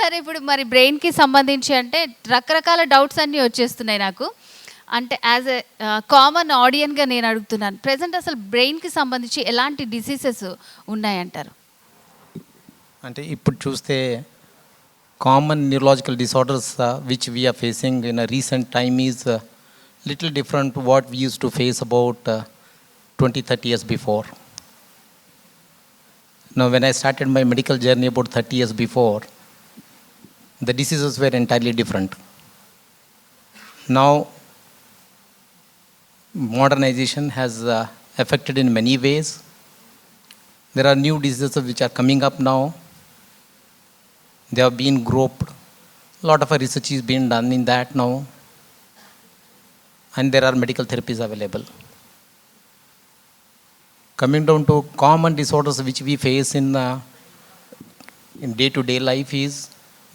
సరే ఇప్పుడు మరి బ్రెయిన్‌కి సంబంధించి అంటే రకరకాల డౌట్స్ అన్నీ వచ్చేస్తున్నాయి నాకు. అంటే యాజ్ ఎ కామన్ ఆడియన్‌గా నేను అడుగుతున్నాను. ప్రెజెంట్ అసలు బ్రెయిన్‌కి సంబంధించి ఎలాంటి డిసీజెస్ ఉన్నాయంటారు? అంటే ఇప్పుడు చూస్తే common neurological disorders which we are facing in a recent time is little different to what we used to face about 20-30 years before. Now when I started my medical journey about 30 years before, the diseases were entirely different. Now modernization has affected in many ways. There are new diseases which are coming up now. They have been grouped. A lot of research is being done in that now. And there are medical therapies available. Coming down to common disorders which we face in day-to-day life is,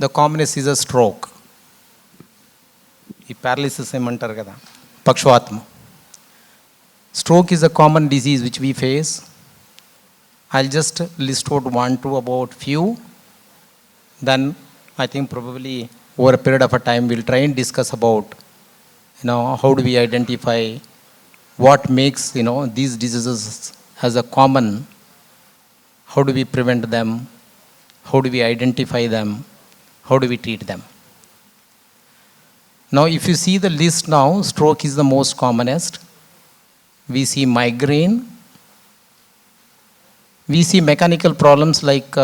the commonest is a stroke. ఈ paralysis ఏమంటారు కదా, పక్షవాతం. Stroke is a common disease which we face. I'll just list out one, two, about few. Then I think probably over a period of a time we'll try and discuss about, how do we identify what makes, these diseases as a common, how do we prevent them, how do we identify them, how do we treat them. Now if you see the list now, stroke is the most commonest. We see migraine, we see mechanical problems like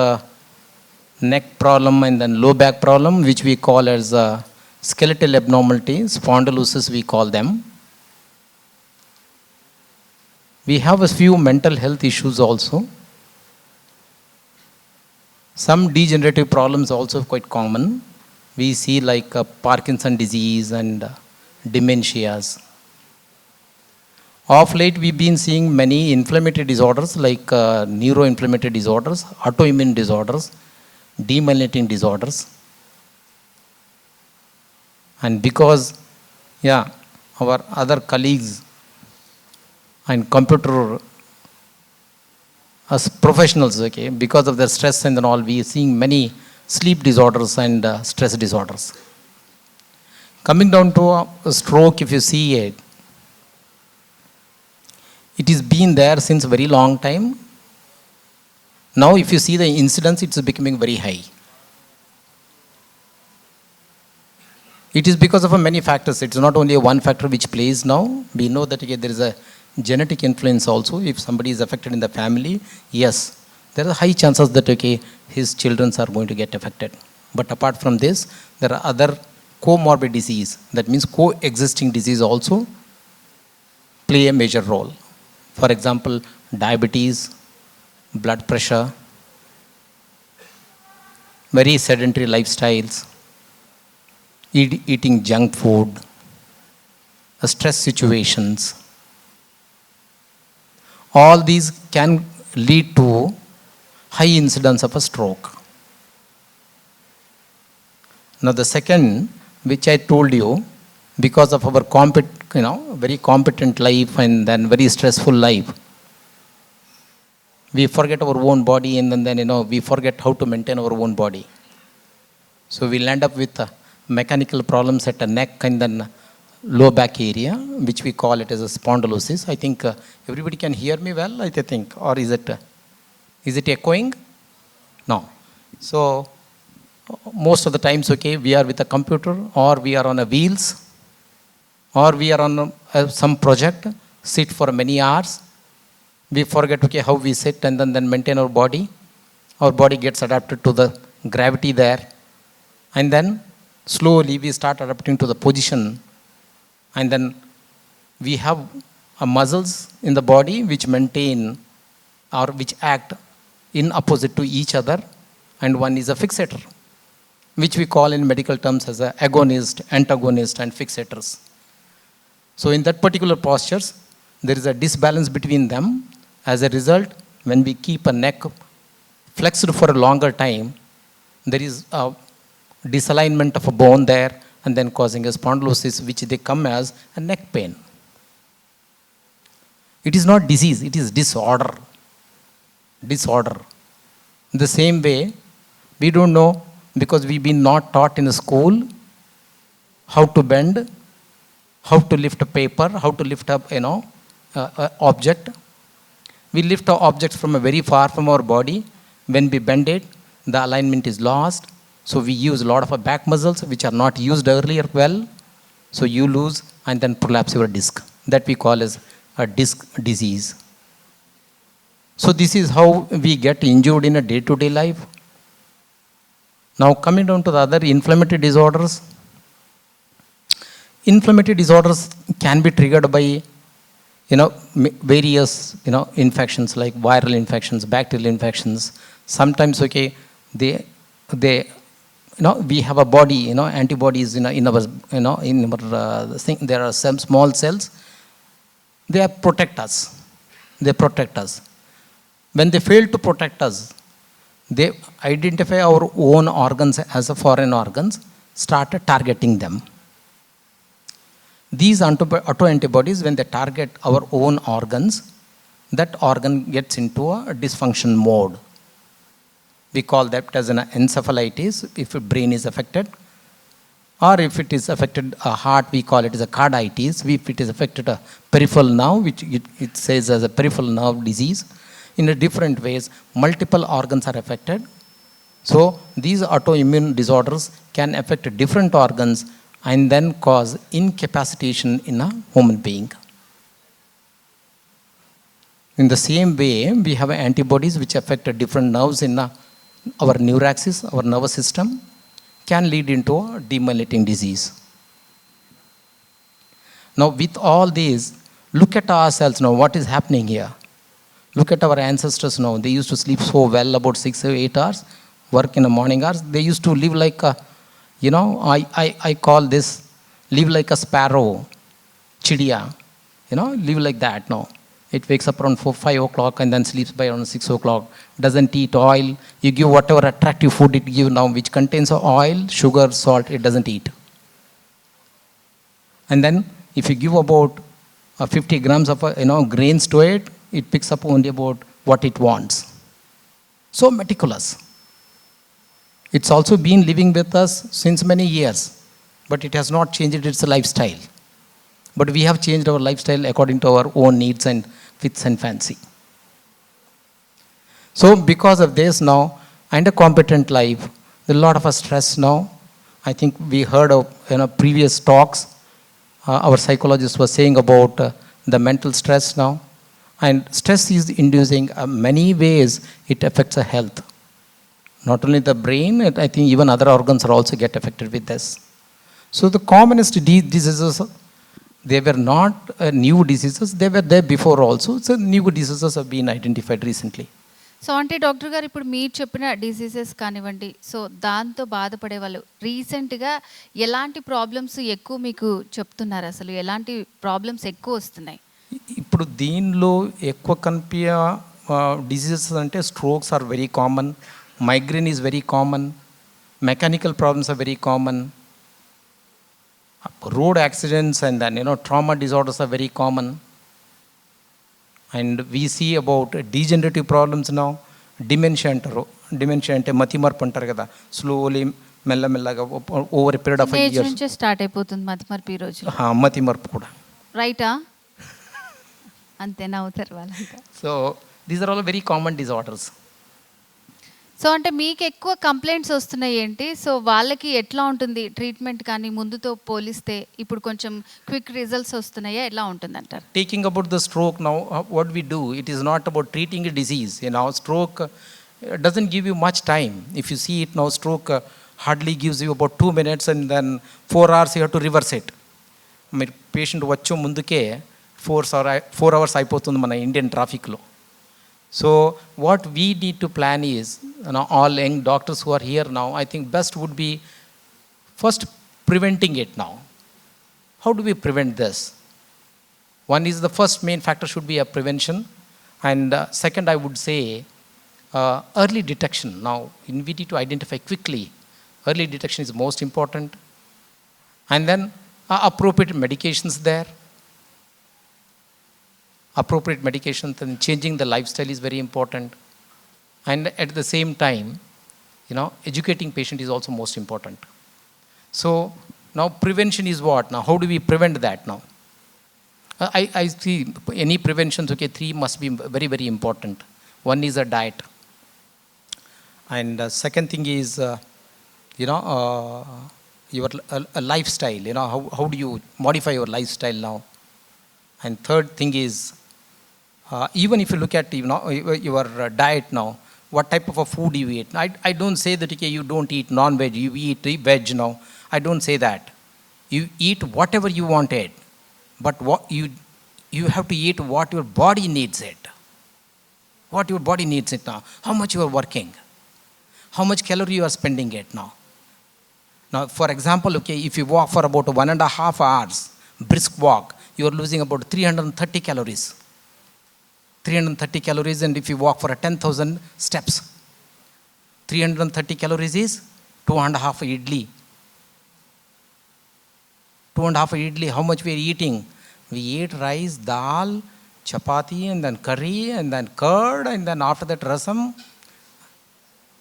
neck problem and then low back problem, which we call as skeletal abnormality, spondylosis we call them. We have a few mental health issues also. Some degenerative problems also quite common. We see like Parkinson disease and dementias. Of late we've been seeing many inflammatory disorders like neuroinflammatory disorders, autoimmune disorders, demyelinating disorders. And because our other colleagues and computer as professionals, because of their stress and all, we are seeing many sleep disorders and stress disorders. Coming down to a stroke, if you see it, it has been there since very long time. Now if you see the incidence, it's becoming very high. It is because of many factors. It's not only one factor which plays now. We know that there is a genetic influence also. If somebody is affected in the family, yes, there are high chances that his children are going to get affected. But apart from this, there are other comorbid disease, that means coexisting disease also play a major role. For example, diabetes, blood pressure, very sedentary lifestyles, eating junk food, stress situations. All these can lead to high incidence of a stroke. Now the second, which I told you, because of our very competent life and then very stressful life, we forget our own body, and then we forget how to maintain our own body. So we'll end up with mechanical problems at the neck and then low back area, which we call it as a spondylosis. I think everybody can hear me well, I think, or is it echoing? No. So most of the times, we are with a computer, or we are on a wheels, or we are on some project, sit for many hours. We forget how we sit and then maintain our body. Our body gets adapted to the gravity there, and then slowly we start adapting to the position, and then we have muscles in the body which maintain or which act in opposite to each other, and one is a fixator, which we call in medical terms as a agonist, antagonist, and fixators. So in that particular postures, there is a disbalance between them. As a result, when we keep a neck flexed for a longer time, there is a disalignment of a bone there, and then causing a spondylosis, which they come as a neck pain. It is not disease, it is disorder. Disorder. In the same way, we don't know because we've been not taught in school how to bend, how to lift a paper, how to lift up, object. We lift our objects from a very far from our body. When we bend it, the alignment is lost. So we use a lot of our back muscles which are not used earlier well. So you lose and then prolapse your disc. That we call as a disc disease. So this is how we get injured in a day-to-day life. Now coming down to the other inflammatory disorders. Inflammatory disorders can be triggered by various infections like viral infections, bacterial infections. Sometimes they we have a body, antibodies in our thing. There are some small cells. They protect us. They protect us. When they fail to protect us, they identify our own organs as a foreign organs, start targeting them. These autoantibodies, when they target our own organs, that organ gets into a dysfunction mode. We call that as an encephalitis if the brain is affected, or if it is affected a heart, we call it as a carditis. If it is affected a peripheral nerve, which it says as a peripheral nerve disease. In a different ways, multiple organs are affected. So these autoimmune disorders can affect different organs and then cause incapacitation in a human being. In the same way, we have antibodies which affect different nerves in our neuraxis, our nervous system, can lead into a demyelinating disease. Now with all these, look at ourselves now, what is happening here? Look at our ancestors now. They used to sleep so well, about 6 or 8 hours, work in the morning hours. They used to live like a, I call this, live like a sparrow, chidiya, live like that now. It wakes up around 4, 5 o'clock and then sleeps by around 6 o'clock. Doesn't eat oil. You give whatever attractive food it gives now, which contains oil, sugar, salt, it doesn't eat. And then if you give about 50 grams of grains to it, it picks up only about what it wants. So meticulous. It's also been living with us since many years, but it has not changed its lifestyle. But we have changed our lifestyle according to our own needs and fits and fancy. So because of this now, and a competent life, there's a lot of stress now. I think we heard of previous talks. Our psychologist was saying about the mental stress now. And stress is inducing many ways it affects the health. Not only the brain, I think even other organs are also get affected with this. So the commonest diseases, they were not new diseases. They were there before also. So new diseases have been identified recently. So అంటే doctor గారు ఇప్పుడు మీరు చెప్పిన diseases కానివ్వండి, so దాంతో బాధపడే వాళ్ళు రీసెంట్గా ఎలాంటి ప్రాబ్లమ్స్ ఎక్కువ మీకు చెప్తున్నారు? అసలు ఎలాంటి ప్రాబ్లమ్స్ ఎక్కువ వస్తున్నాయి? ఇప్పుడు దీనిలో ఎక్కువ కనిపించే డిసీజెస్ అంటే strokes are very common, migraine is very common, mechanical problems are very common, road accidents and then trauma disorders are very common. And we see about degenerative problems now. Dementia అంటారు. Dementia అంటే మతిమర్పు అంటారు కదా, slowly మెల్లమెల్లగా over period of years నుంచి start అయిపోతుంది మతిమర్పు. ఈ రోజు మతిమర్పు కూడా రైటా? అంతే నవ్వుతారు వాళ్ళంతా. So these are all very common disorders. So అంటే మీకు ఎక్కువ కంప్లైంట్స్ వస్తున్నాయి ఏంటి? సో వాళ్ళకి ఎట్లా ఉంటుంది ట్రీట్మెంట్? కానీ ముందుతో పోలిస్తే ఇప్పుడు కొంచెం క్విక్ రిజల్ట్స్ వస్తున్నాయా? ఎట్లా ఉంటుంది అంటారు? Taking about the stroke now, what we do, it is not about treating a disease. Stroke doesn't give you much time. If you see it now, stroke hardly gives you about 2 minutes and then 4 hours you have to reverse it. మీరు patient వచ్చే ముందుకే 4 hours అయిపోతుంది మన Indian ట్రాఫిక్లో. So what we need to plan is, all young doctors who are here now, I think best would be first preventing it now. How do we prevent this? One is the first main factor should be a prevention, and second I would say early detection. Now we need to identify quickly. Early detection is most important, and then appropriate medications there. Appropriate medications and changing the lifestyle is very important. And at the same time, educating patient is also most important. So now prevention is what? Now how do we prevent that now? I see any preventions, okay, three must be very, very important. One is a diet. And second thing is, your lifestyle, how do you modify your lifestyle now? And third thing is, even if you look at, your diet now, what type of a food you eat. I don't say that, okay, you don't eat non-veg, you eat veg now. I don't say that. You eat whatever you want to eat. But what you have to eat what your body needs it. What your body needs it now. How much you are working. How much calorie you are spending it now. Now, for example, okay, if you walk for about 1.5 hours, brisk walk, you are losing about 330 calories. 330 calories, and if you walk for 10,000 steps, 330 calories is 2.5 idli. 2.5 idli, how much we are eating? We eat rice, dal, chapati, and then curry, and then curd, and then after that rasam,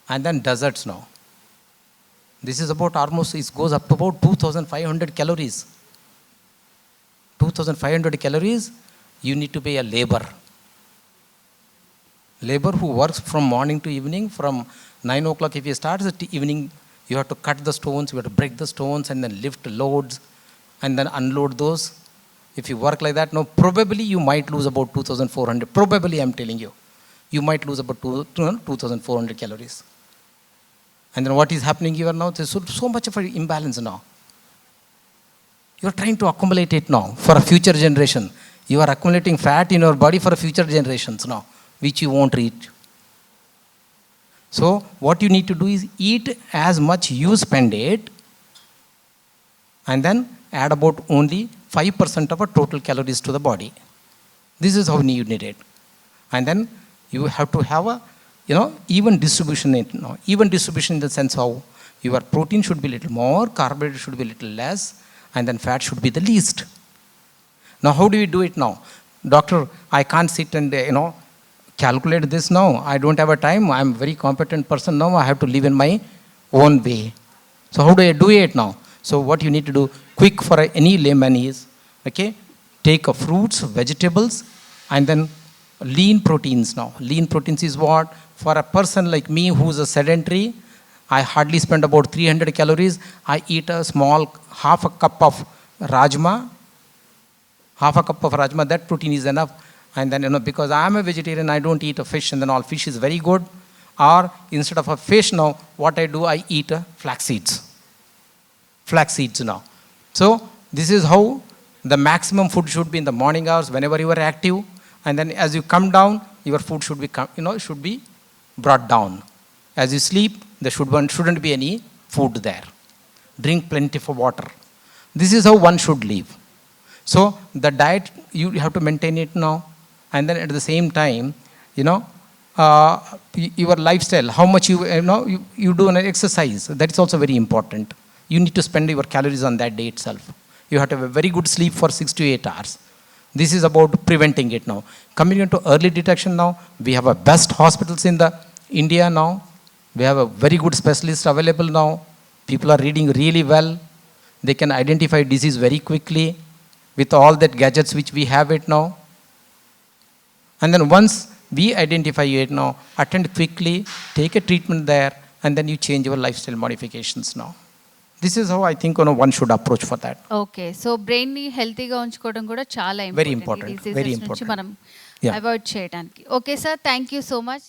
and then desserts now. This is about almost, it goes up to about 2,500 calories. 2,500 calories, you need to pay a labor. Labor who works from morning to evening, from 9 o'clock if you start at evening, you have to cut the stones, you have to break the stones, and then lift loads, and then unload those. If you work like that, no, probably you might lose about 2,400. Probably, I'm telling you. You might lose about 2,400 calories. And then what is happening here now? There's so much of an imbalance now. You're trying to accumulate it now for a future generation. You are accumulating fat in your body for future generations now, which you won't reach. So what you need to do is eat as much you spend it, and then add about only 5% of our total calories to the body. This is how you need it. And then you have to have a, even distribution. Even distribution in the sense how your protein should be little more, carbohydrate should be little less, and then fat should be the least. Now how do we do it now? Doctor, I can't sit and, calculate this now. I don't have a time. I'm a very competent person now. I have to live in my own way. So how do I do it now? So what you need to do, quick for any layman is, okay, take fruits, vegetables, and then lean proteins now. Lean proteins is what? For a person like me who's a sedentary, I hardly spend about 300 calories. I eat a small, half a cup of rajma. Half a cup of rajma, that protein is enough. And then, because I am a vegetarian, I don't eat a fish, and then all fish is very good. Or instead of a fish now, what I do, I eat flax seeds. Flax seeds now. So this is how the maximum food should be in the morning hours whenever you are active, and then as you come down, your food should be should be brought down. As you sleep, there shouldn't be any food there. Drink plenty of water. This is how one should live. So the diet, you have to maintain it now, and then at the same time, your lifestyle, how much you do an exercise, that is also very important. You need to spend your calories on that day itself. You have to have a very good sleep for 6 to 8 hours. This is about preventing it now. Coming into early detection now, we have a best hospitals in the India now. We have a very good specialist available now. People are reading really well. They can identify disease very quickly with all that gadgets which we have it now. And then once we identify it now, attend quickly, take a treatment there, and then you change your lifestyle modifications now. This is how I think one should approach for that. Okay so brain ని హెల్తీగా ఉంచుకోవడం కూడా చాలా Very important important. Very నుంచి important. మనం Yeah. Avoid చేయడానికి. Okay sir, thank you so much.